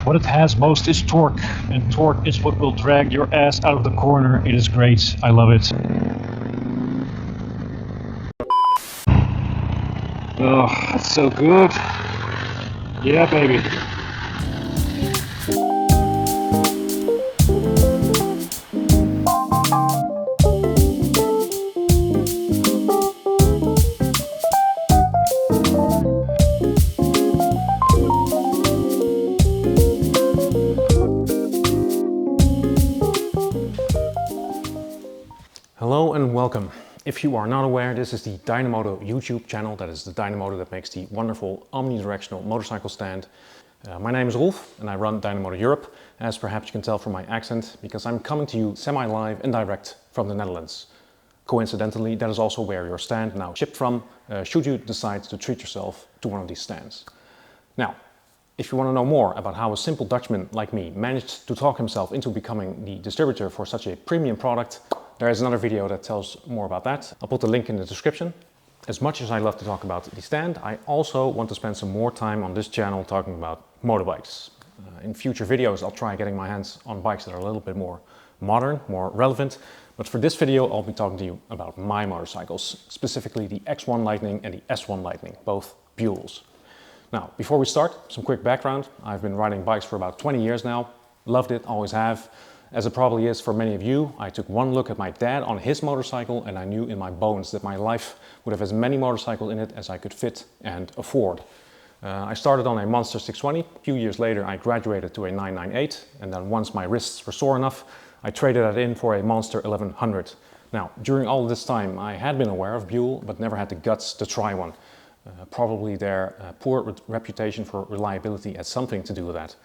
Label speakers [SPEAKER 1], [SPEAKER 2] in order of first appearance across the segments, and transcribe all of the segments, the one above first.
[SPEAKER 1] What it has most is torque, and torque is what will drag your ass out of the corner. It is great. I love it. Oh, that's so good. Yeah, baby.
[SPEAKER 2] Hello and welcome. If you are not aware, this is the Dynamoto YouTube channel. That is the Dynamoto that makes the wonderful omnidirectional motorcycle stand. My name is Rolf and I run Dynamoto Europe, as perhaps you can tell from my accent, because I'm coming to you semi-live and direct from the Netherlands. Coincidentally, that is also where your stand now shipped from, should you decide to treat yourself to one of these stands. Now, if you want to know more about how a simple Dutchman like me managed to talk himself into becoming the distributor for such a premium product, there is another video that tells more about that. I'll put the link in the description. As much as I love to talk about the stand, I also want to spend some more time on this channel talking about motorbikes. In future videos, I'll try getting my hands on bikes that are a little bit more modern, more relevant. But for this video, I'll be talking to you about my motorcycles, specifically the X1 Lightning and the S1 Lightning, both Buells. Now, before we start, some quick background. I've been riding bikes for about 20 years now. Loved it, always have. As it probably is for many of you, I took one look at my dad on his motorcycle and I knew in my bones that my life would have as many motorcycles in it as I could fit and afford. I started on a Monster 620. A few years later, I graduated to a 998, and then once my wrists were sore enough, I traded that in for a Monster 1100. Now, during all this time, I had been aware of Buell, but never had the guts to try one. Probably their poor reputation for reliability had something to do with that.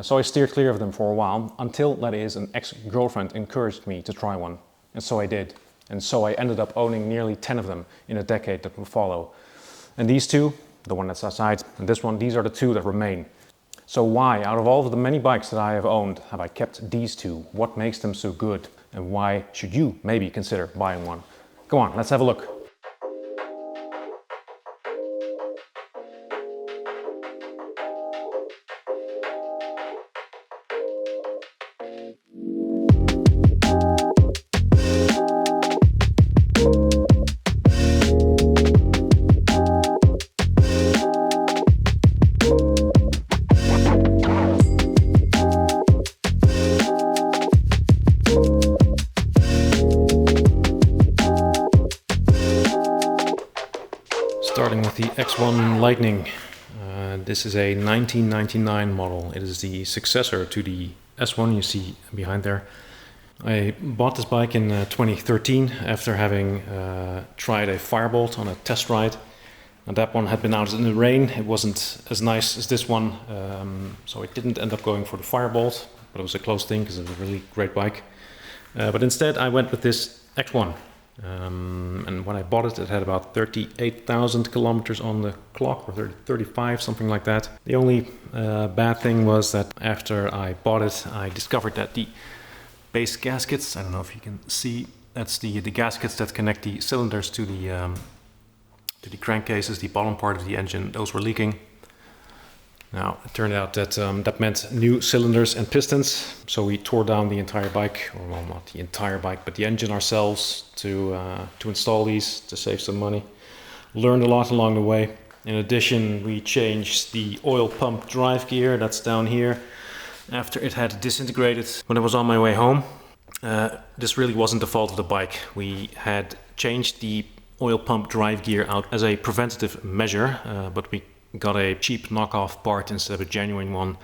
[SPEAKER 2] So I steered clear of them for a while, until, that is, an ex-girlfriend encouraged me to try one. And so I did. And so I ended up owning nearly 10 of them in a decade that would follow. And these two, the one that's outside and this one, these are the two that remain. So why, out of all of the many bikes that I have owned, have I kept these two? What makes them so good? And why should you maybe consider buying one? Go on, let's have a look. Starting with the X1 Lightning. This is a 1999 model. It is the successor to the S1 you see behind there. I bought this bike in 2013 after having tried a Firebolt on a test ride. And that one had been out in the rain. It wasn't as nice as this one, so I didn't end up going for the Firebolt, but it was a close thing because it was a really great bike. But instead I went with this X1. And when I bought it, it had about 38,000 kilometers on the clock, or 35, something like that. The only bad thing was that after I bought it, I discovered that the base gaskets, I don't know if you can see, that's the gaskets that connect the cylinders to the crankcases, the bottom part of the engine, those were leaking. Now, it turned out that that meant new cylinders and pistons, so we tore down the entire bike, or well, not the entire bike, but the engine ourselves to install these, to save some money. Learned a lot along the way. In addition, we changed the oil pump drive gear, that's down here, after it had disintegrated when I was on my way home. This really wasn't the fault of the bike. We had changed the oil pump drive gear out as a preventative measure, but we got a cheap knockoff part instead of a genuine one,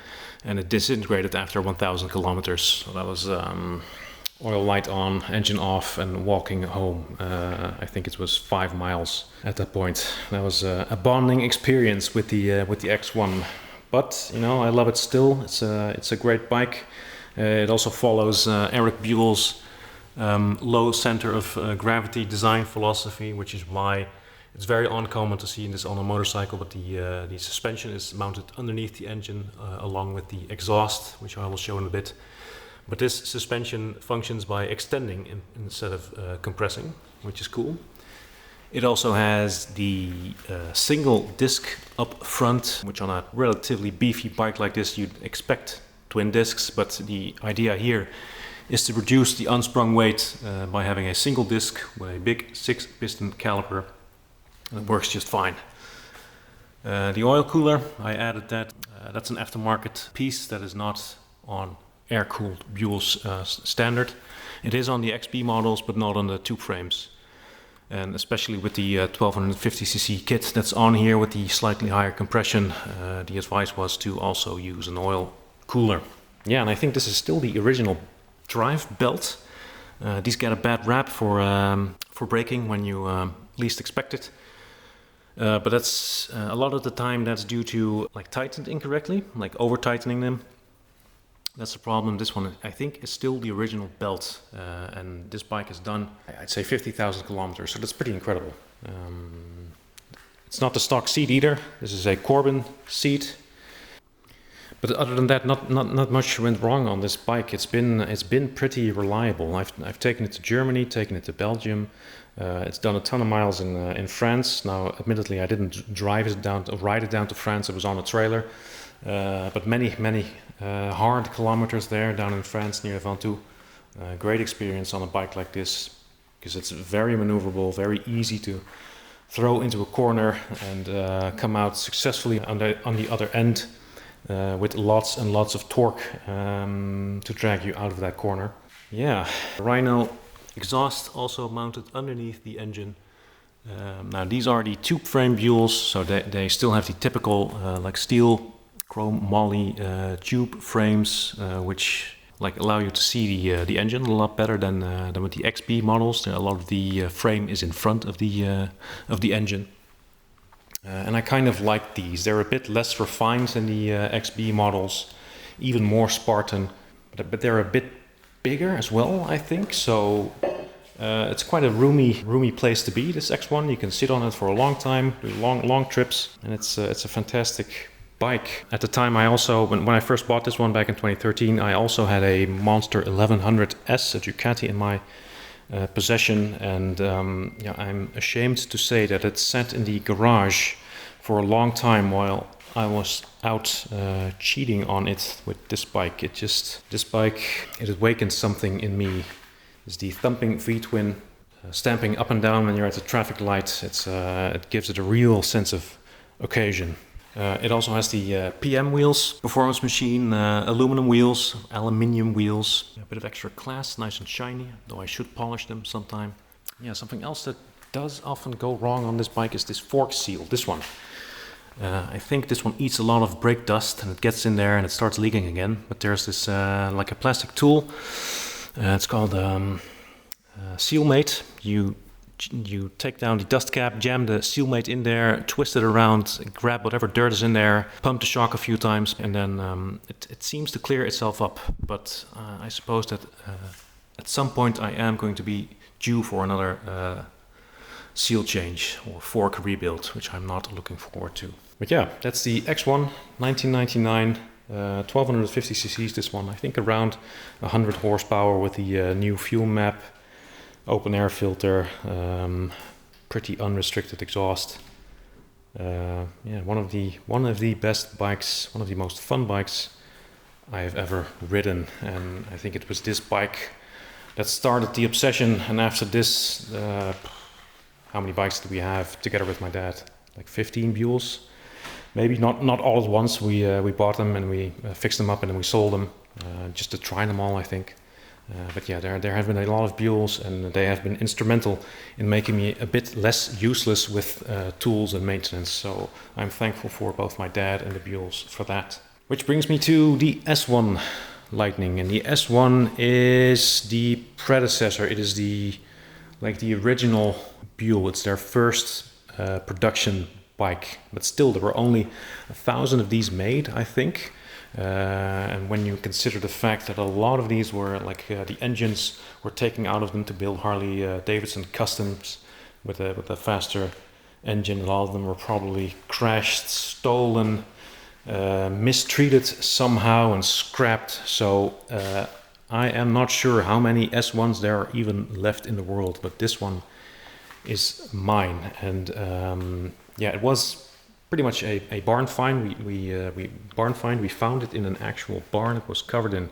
[SPEAKER 2] and it disintegrated after 1,000 kilometers. So that was oil light on, engine off, and walking home. I think it was 5 miles at that point. That was a bonding experience with the X1. But you know, I love it still. It's a great bike. It also follows Eric Buell's low center of gravity design philosophy, which is why it's very uncommon to see this on a motorcycle, but the suspension is mounted underneath the engine along with the exhaust, which I will show in a bit. But this suspension functions by extending instead of compressing, which is cool. It also has the single disc up front, which on a relatively beefy bike like this you'd expect twin discs, but the idea here is to reduce the unsprung weight by having a single disc with a big 6-piston caliper. It works just fine. The oil cooler, I added that. That's an aftermarket piece that is not on air-cooled Buell's standard. It is on the XB models, but not on the tube frames. And especially with the 1250cc kit that's on here with the slightly higher compression, the advice was to also use an oil cooler. Yeah, and I think this is still the original drive belt. These get a bad rap for braking when you least expect it. But that's a lot of the time that's due to like tightened incorrectly, like over tightening them. That's the problem. This one I think is still the original belt, and this bike is done, I'd say 50,000 kilometers, so that's pretty incredible. It's not the stock seat either. This is a Corbin seat. But other than that, not much went wrong on this bike. It's been pretty reliable. I've taken it to Germany, taken it to Belgium. It's done a ton of miles in France. Now, admittedly, I didn't ride it down to France. It was on a trailer, but many hard kilometers there down in France near Ventoux. Great experience on a bike like this because it's very maneuverable, very easy to throw into a corner and come out successfully on the other end. With lots and lots of torque to drag you out of that corner. Yeah, Rhino exhaust also mounted underneath the engine. Now these are the tube frame Buells, so they still have the typical like steel, chrome moly tube frames, which like allow you to see the engine a lot better than with the XB models. A lot of the frame is in front of the engine. And I kind of like these. They're a bit less refined than the XB models, even more Spartan, but they're a bit bigger as well, I think. So it's quite a roomy place to be, this X1. You can sit on it for a long time, do long trips, and it's a fantastic bike. At the time, I also, when I first bought this one back in 2013, I also had a Monster 1100S, a Ducati, in my possession, and I'm ashamed to say that it sat in the garage for a long time while I was out cheating on it with this bike. It awakened something in me. It's the thumping V-twin stamping up and down when you're at a traffic light. It gives it a real sense of occasion. It also has the PM wheels, performance machine, aluminium wheels, a bit of extra class, nice and shiny, though I should polish them sometime. Yeah, something else that does often go wrong on this bike is this fork seal, this one. I think this one eats a lot of brake dust and it gets in there and it starts leaking again, but there's this like a plastic tool, it's called Sealmate. You take down the dust cap, jam the Sealmate in there, twist it around, grab whatever dirt is in there, pump the shock a few times, and then it seems to clear itself up. But I suppose that at some point I am going to be due for another seal change or fork rebuild, which I'm not looking forward to. But yeah, that's the X1 1999, 1250 cc's this one. I think around 100 horsepower with the new fuel map. Open air filter, pretty unrestricted exhaust. Yeah, one of the best bikes, one of the most fun bikes I have ever ridden, and I think it was this bike that started the obsession. And after this, how many bikes did we have together with my dad? Like 15 Buells, maybe not all at once. We bought them and we fixed them up and then we sold them just to try them all, I think. But yeah, there have been a lot of Buells, and they have been instrumental in making me a bit less useless with tools and maintenance. So I'm thankful for both my dad and the Buells for that. Which brings me to the S1 Lightning, and the S1 is the predecessor. It is the original Buell. It's their first production bike, but still there were only 1,000 of these made, I think. And when you consider the fact that a lot of these were the engines were taken out of them to build Harley Davidson customs with a faster engine, a lot of them were probably crashed, stolen, mistreated somehow and scrapped. So I am not sure how many S1s there are even left in the world, but this one is mine. And it was pretty much a barn find. We barn find. We found it in an actual barn. It was covered in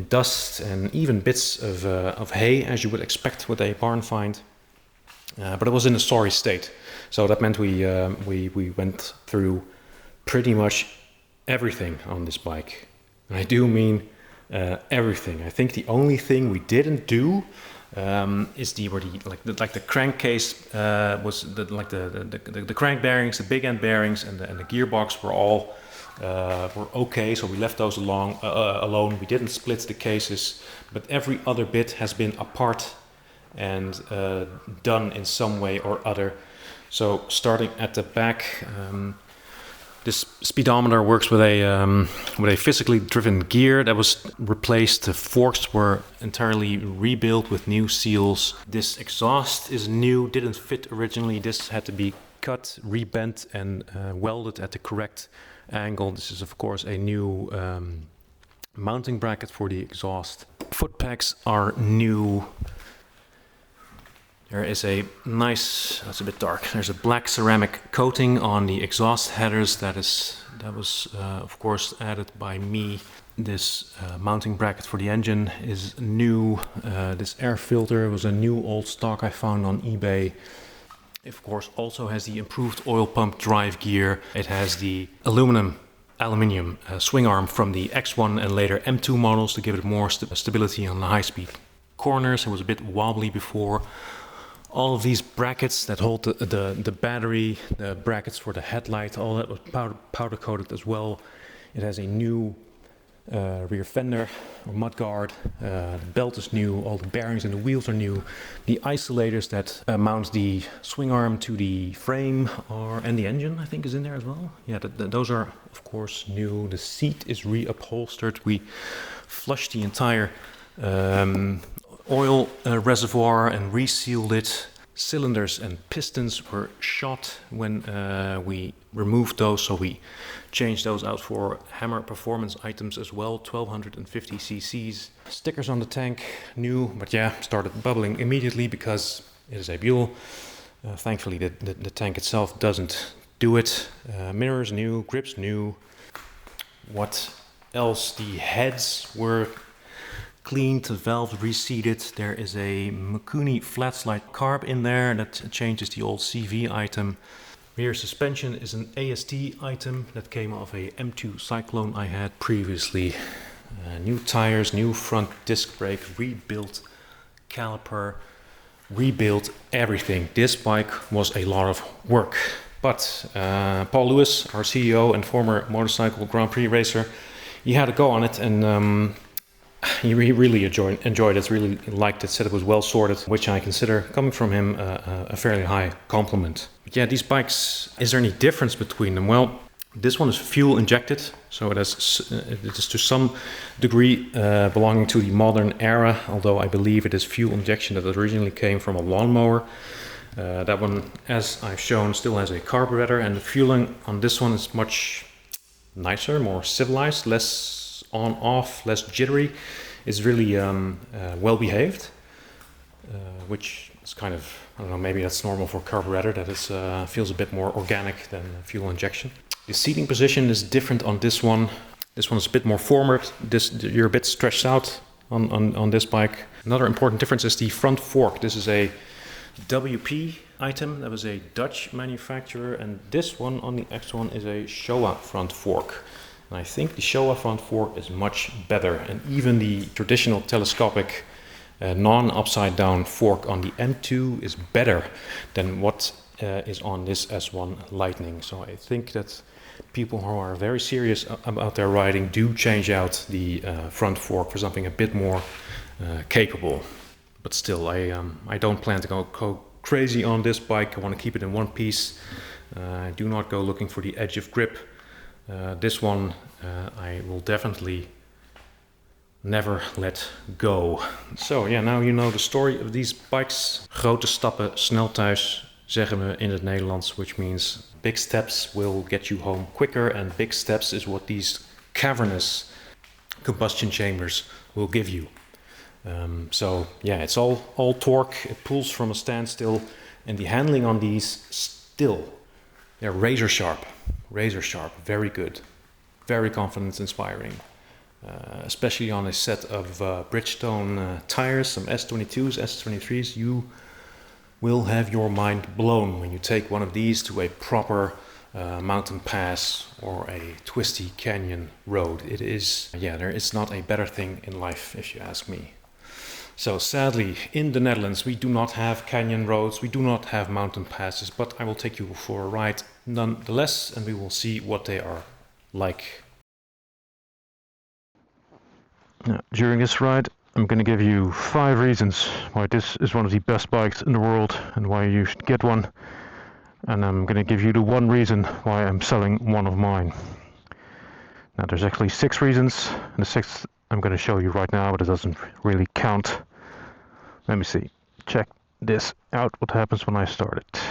[SPEAKER 2] dust and even bits of hay, as you would expect with a barn find. But it was in a sorry state. So that meant we went through pretty much everything on this bike. And I do mean everything. I think the only thing we didn't do is the crankcase was the crank bearings, the big end bearings, and the gearbox were all were okay. So we left those alone. We didn't split the cases, but every other bit has been apart and done in some way or other. So starting at the back, this speedometer works with a physically driven gear that was replaced. The forks were entirely rebuilt with new seals. This exhaust is new, didn't fit originally. This had to be cut, rebent, and welded at the correct angle. This is of course a new mounting bracket for the exhaust. Foot pegs are new. There is a nice, that's a bit dark, there's a black ceramic coating on the exhaust headers that was of course added by me. This mounting bracket for the engine is new. This air filter was a new old stock I found on eBay. It of course also has the improved oil pump drive gear. It has the aluminium swing arm from the X1 and later M2 models to give it more stability on the high-speed corners. It was a bit wobbly before. All of these brackets that hold the battery, the brackets for the headlight, all that was powder coated as well. It has a new rear fender or mudguard. The belt is new. All the bearings and the wheels are new. The isolators that mount the swing arm to the frame and the engine, I think, is in there as well. Yeah, those are of course new. The seat is reupholstered. We flushed the entire oil reservoir and resealed it. Cylinders and pistons were shot when we removed those, so we changed those out for Hammer performance items as well, 1250 cc's. Stickers on the tank, new, but started bubbling immediately because it is a Buell. Thankfully the tank itself doesn't do it. Mirrors new, grips new. What else? The heads were cleaned, the valves reseated. There is a Mikuni flat slide carb in there that changes the old CV item. Rear suspension is an AST item that came off a M2 Cyclone I had previously. New tires, new front disc brake, rebuilt caliper, rebuilt everything. This bike was a lot of work. But Paul Lewis, our CEO and former motorcycle Grand Prix racer, he had a go on it, and he really enjoyed it, really liked it, said it was well sorted, which I consider, coming from him, a fairly high compliment. But yeah, these bikes, is there any difference between them? Well, this one is fuel injected, so it is to some degree belonging to the modern era, although I believe it is fuel injection that originally came from a lawnmower. That one, as I've shown, still has a carburetor, and the fueling on this one is much nicer, more civilized, less on-off, less jittery. Is really well behaved, which is kind of, I don't know, maybe that's normal for carburetor, that it feels a bit more organic than fuel injection. The seating position is different on this one. This one is a bit more forward. You're a bit stretched out on this bike. Another important difference is the front fork. This is a WP item. That was a Dutch manufacturer, and this one on the X1 is a Showa front fork. And I think the Showa front fork is much better, and even the traditional telescopic non-upside down fork on the M2 is better than what is on this S1 Lightning. So I think that people who are very serious about their riding do change out the front fork for something a bit more capable. But still, I don't plan to go crazy on this bike. I want to keep it in one piece. I do not go looking for the edge of grip. This one I will definitely never let go. So yeah, now you know the story of these bikes. Grote stappen snel thuis, zeggen we in het Nederlands, which means big steps will get you home quicker, and big steps is what these cavernous combustion chambers will give you. So yeah, it's all torque. It pulls from a standstill, And the handling on these still, they're razor sharp, very good, very confidence inspiring. Especially on a set of Bridgestone tires, some S22s, S23s, you will have your mind blown when you take one of these to a proper mountain pass or a twisty canyon road. It is, there is not a better thing in life, if you ask me. So sadly, in the Netherlands, we do not have canyon roads, we do not have mountain passes, but I will take you for a ride nonetheless, and we will see what they are like. Now, during this ride, I'm going to give you 5 reasons why this is one of the best bikes in the world and why you should get one. And I'm going to give you the 1 reason why I'm selling one of mine. Now, there's actually 6 reasons, and the 6th I'm going to show you right now, but it doesn't really count. Let me see. Check this out, what happens when I start it.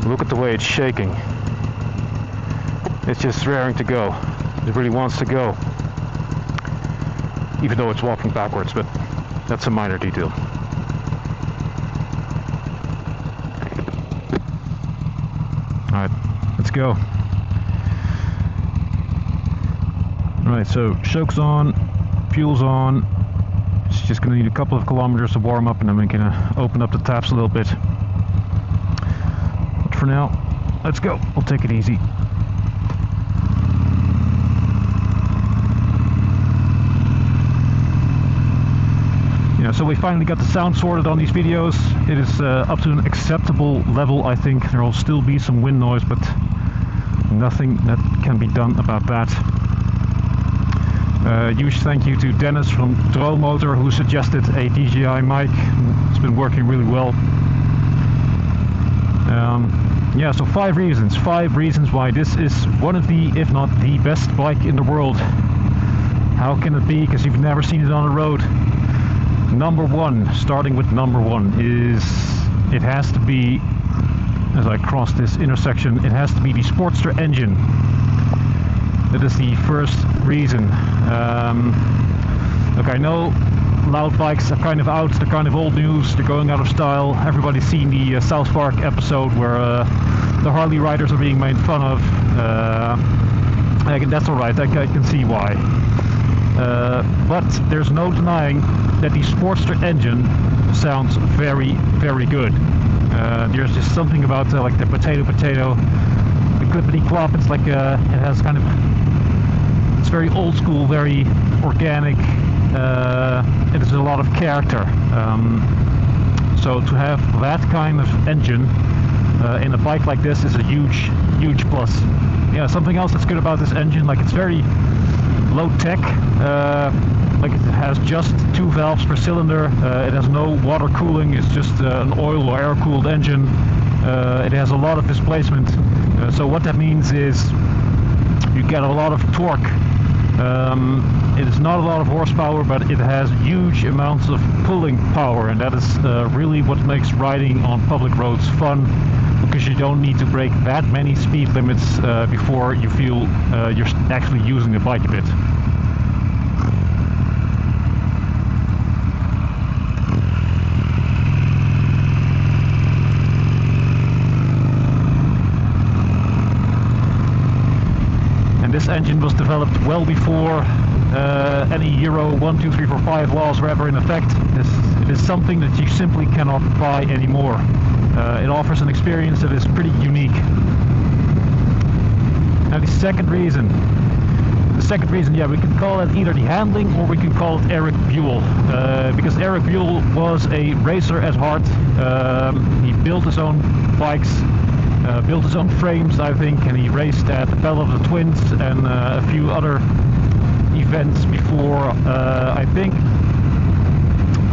[SPEAKER 2] Look at the way it's shaking. It's just raring to go. It really wants to go. Even though it's walking backwards, but that's a minor detail. Alright, let's go. Alright, so choke's on, fuel's on. It's just going to need a couple of kilometers to warm up, and then we're going to open up the taps a little bit. But for now, let's go. We'll take it easy. So we finally got the sound sorted on these videos. It is up to an acceptable level, I think. There will still be some wind noise, but nothing that can be done about that. Huge thank you to Dennis from Droommotor, who suggested a DJI mic. It's been working really well. So 5 reasons. 5 reasons why this is one of the, if not the best bike in the world. How can it be? Because you've never seen it on the road. Number 1, starting with number 1, is it has to be, as I cross this intersection, it has to be the Sportster engine. That is the first reason. Look, I know loud bikes are kind of out, they're kind of old news, they're going out of style. Everybody's seen the South Park episode where the Harley riders are being made fun of. That's alright, I can see why. But there's no denying that the Sportster engine sounds very, very good. There's just something about like the potato, the clippity clop. It's like it has kind of, it's very old school, very organic. It has a lot of character. So to have that kind of engine in a bike like this is a huge plus. Yeah, something else that's good about this engine, like it's very low tech, like it has just 2 valves per cylinder, it has no water cooling, it's just an oil or air cooled engine. It has a lot of displacement, so what that means is you get a lot of torque. It is not a lot of horsepower, but it has huge amounts of pulling power, and that is really what makes riding on public roads fun, because you don't need to break that many speed limits before you feel you're actually using the bike a bit. And this engine was developed well before any Euro 1, 2, 3, 4, 5 laws were ever in effect. It is something that you simply cannot buy anymore. It offers an experience that is pretty unique. Now the second reason, yeah, we can call it either the handling or we can call it Eric Buell. Because Eric Buell was a racer at heart. He built his own bikes, built his own frames, I think, and he raced at the Battle of the Twins and a few other events before, I think.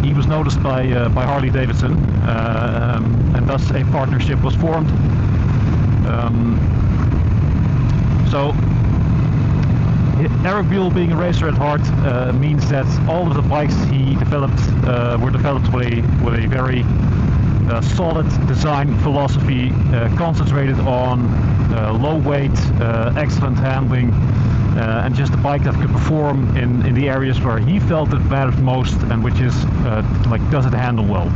[SPEAKER 2] He was noticed by Harley Davidson, and thus a partnership was formed. So Eric Buell, being a racer at heart, means that all of the bikes he developed were developed with a very solid design philosophy, concentrated on low weight, excellent handling,
[SPEAKER 1] and just a bike that could perform in the areas where he felt it mattered most, and which is like, does it handle well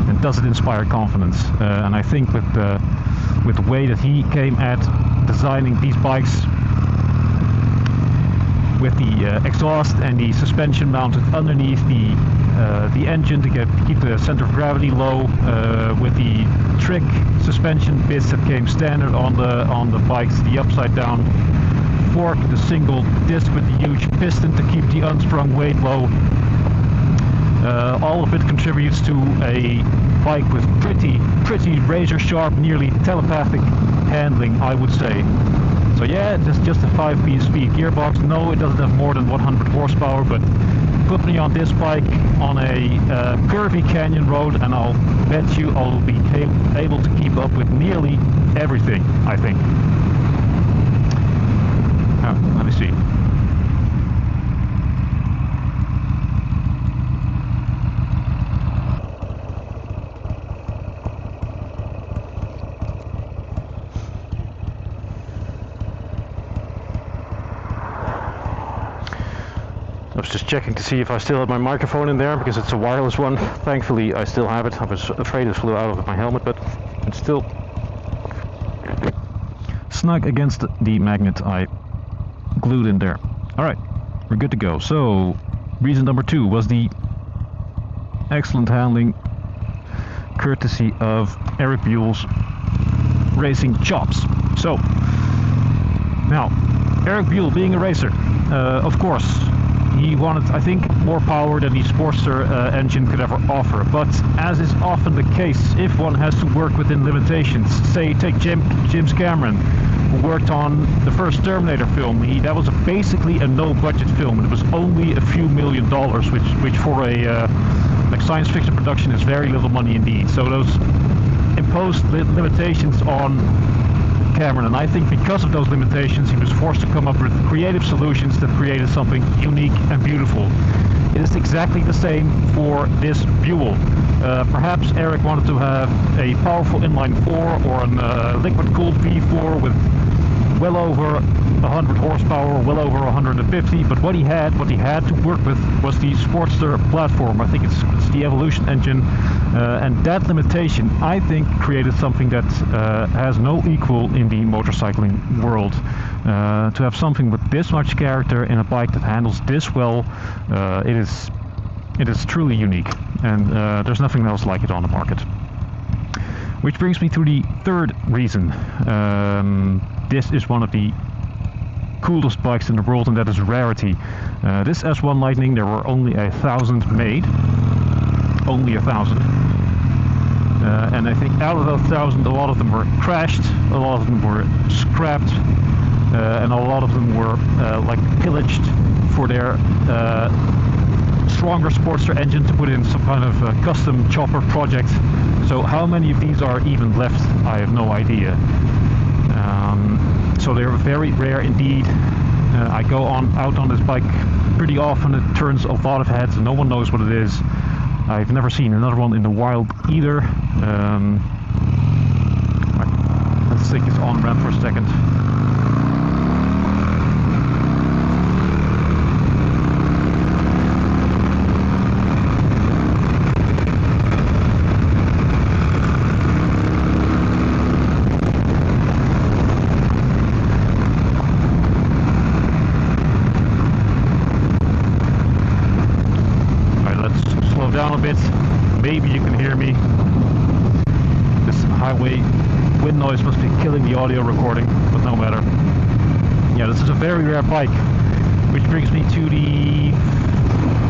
[SPEAKER 1] and does it inspire confidence. And I think with the way that he came at designing these bikes, with the exhaust and the suspension mounted underneath the engine to keep the center of gravity low, with the trick suspension bits that came standard on the bikes, the upside down fork, the single disc with the huge piston to keep the unstrung weight low. All of it contributes to a bike with pretty razor sharp, nearly telepathic handling, I would say. So yeah, just a 5-speed gearbox. No, it doesn't have more than 100 horsepower, but put me on this bike on a curvy canyon road and I'll bet you I'll be able to keep up with nearly everything, I think. Let me see. I was just checking to see if I still had my microphone in there, because it's a wireless one. Thankfully I still have it. I was afraid it flew out of my helmet, but it's still snug against the magnet I glued in there. Alright, we're good to go. So reason number 2 was the excellent handling, courtesy of Eric Buell's racing chops. So now, Eric Buell, being a racer, of course he wanted, I think, more power than the Sportster engine could ever offer. But as is often the case, if one has to work within limitations, say take James Cameron, who worked on the first Terminator film. That was basically a no-budget film, and it was only a few $1 million, which for a like science fiction production is very little money indeed. So those imposed limitations on Cameron, and I think because of those limitations he was forced to come up with creative solutions that created something unique and beautiful. It is exactly the same for this Buell. Perhaps Eric wanted to have a powerful inline 4 or a liquid-cooled V4 with well over 100 horsepower, well over 150, but what he had to work with was the Sportster platform. I think it's the Evolution engine, and that limitation, I think, created something that has no equal in the motorcycling world. To have something with this much character in a bike that handles this well, it is truly unique, and there's nothing else like it on the market. Which brings me to the third reason. This is one of the coolest bikes in the world, and that is rarity. This S1 Lightning, there were only 1,000 made. Only 1,000. And I think out of those 1,000, a lot of them were crashed, a lot of them were scrapped, and a lot of them were like pillaged for their stronger Sportster engine to put in some kind of custom chopper project. So how many of these are even left, I have no idea. So they're very rare indeed. I go out on this bike pretty often. It turns a lot of heads and no one knows what it is. I've never seen another one in the wild either. Let's take this on ramp for a second. Down a bit, maybe you can hear me. This highway wind noise must be killing the audio recording, but no matter. Yeah, this is a very rare bike, which brings me to the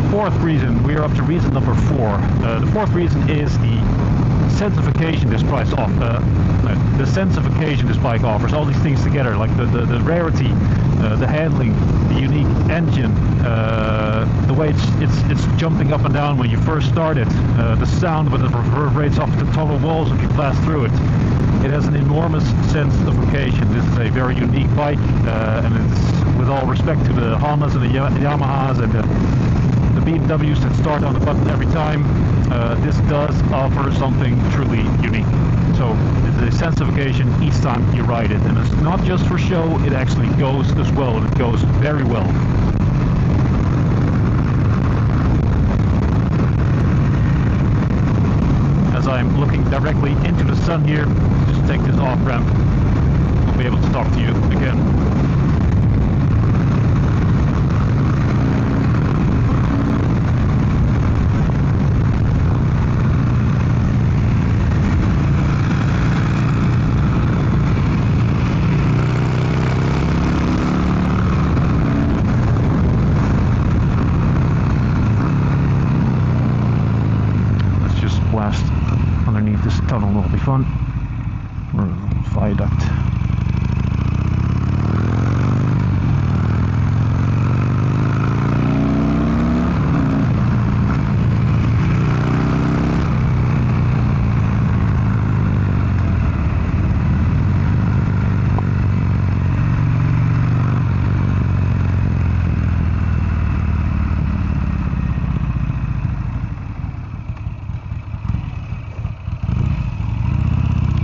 [SPEAKER 1] fourth reason. We are up to reason number 4. The fourth reason is the sense of occasion this bike offers. All these things together, like the rarity, the handling, the unique engine, the way it's jumping up and down when you first start it, the sound when it reverberates off the tunnel walls if you blast through it. It has an enormous sense of occasion. This is a very unique bike, and it's, with all respect to the Hondas and the Yamahas and the BMWs that start on the button every time, this does offer something truly unique. So it's a sense of occasion each time you ride it, and it's not just for show, it actually goes as well, and it goes very well. As I'm looking directly into the sun here, just take this off ramp, I'll be able to talk to you again. Underneath this tunnel will be fun, or viaduct.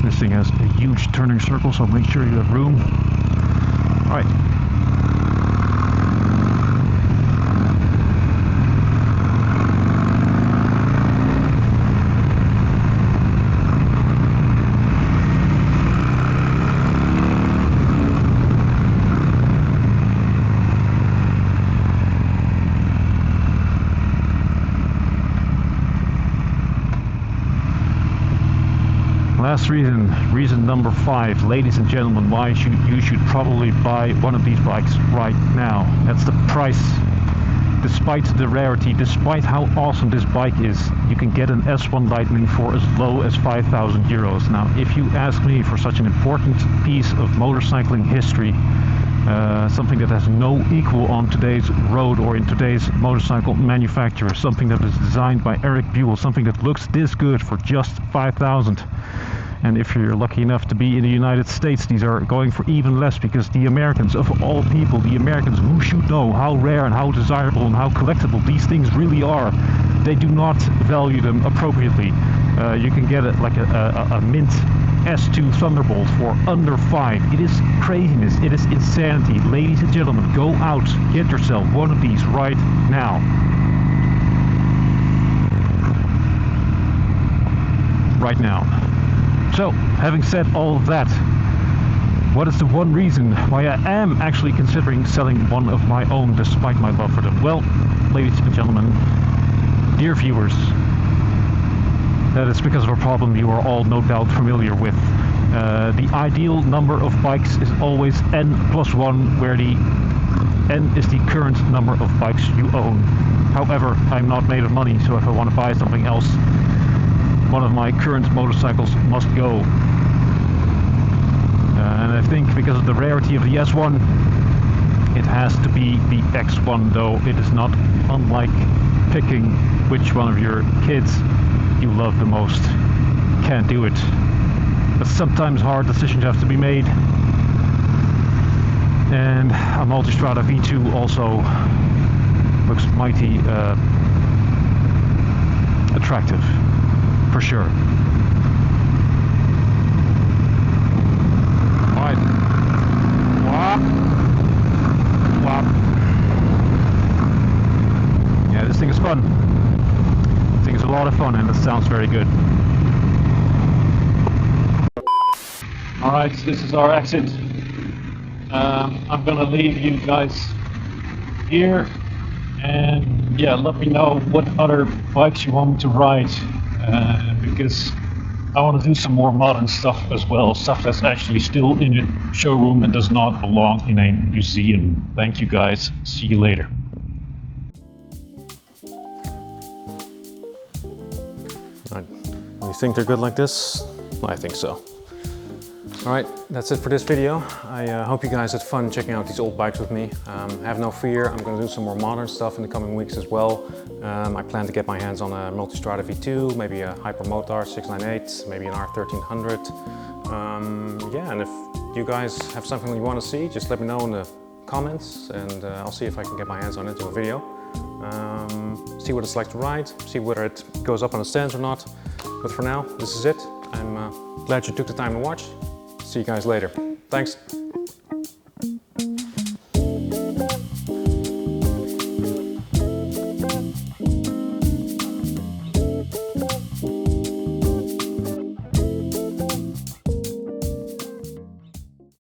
[SPEAKER 1] This thing has a huge turning circle, so make sure you have room. All right. Last reason number 5, ladies and gentlemen, why you should probably buy one of these bikes right now. That's the price. Despite the rarity, despite how awesome this bike is, you can get an S1 Lightning for as low as 5,000 euros. Now, if you ask me, for such an important piece of motorcycling history, something that has no equal on today's road or in today's motorcycle manufacturer, something that is designed by Eric Buell, something that looks this good for just 5,000. And if you're lucky enough to be in the United States, these are going for even less, because the Americans, of all people, the Americans who should know how rare and how desirable and how collectible these things really are, they do not value them appropriately. You can get it like a mint S2 Thunderbolt for under 5. It is craziness, it is insanity. Ladies and gentlemen, go out, get yourself one of these right now. Right now. So, having said all of that, what is the one reason why I am actually considering selling one of my own despite my love for them? Well, ladies and gentlemen, dear viewers, that is because of a problem you are all no doubt familiar with. The ideal number of bikes is always N+1, where the N is the current number of bikes you own. However, I'm not made of money, so if I want to buy something else, one of my current motorcycles must go. And I think because of the rarity of the S1, it has to be the X1, though it is not unlike picking which one of your kids you love the most. Can't do it. But sometimes hard decisions have to be made. And a Multistrada V2 also looks mighty attractive. For sure. Alright. Wop. Wop. Yeah, this thing is fun. This thing is a lot of fun, and it sounds very good. Alright, this is our exit. I'm gonna leave you guys here, and yeah, let me know what other bikes you want me to ride. Because I want to do some more modern stuff as well, stuff that's actually still in a showroom and does not belong in a museum. Thank you guys, see you later.
[SPEAKER 2] You think they're good like this? I think so. Alright, that's it for this video. I hope you guys had fun checking out these old bikes with me. Have no fear, I'm going to do some more modern stuff in the coming weeks as well. I plan to get my hands on a Multistrada V2, maybe a Hypermotor 698, maybe an R1300. Yeah, and if you guys have something you want to see, just let me know in the comments, and I'll see if I can get my hands on it into a video. See what it's like to ride, see whether it goes up on the stands or not. But for now, this is it. I'm glad you took the time to watch. See you guys later. Thanks.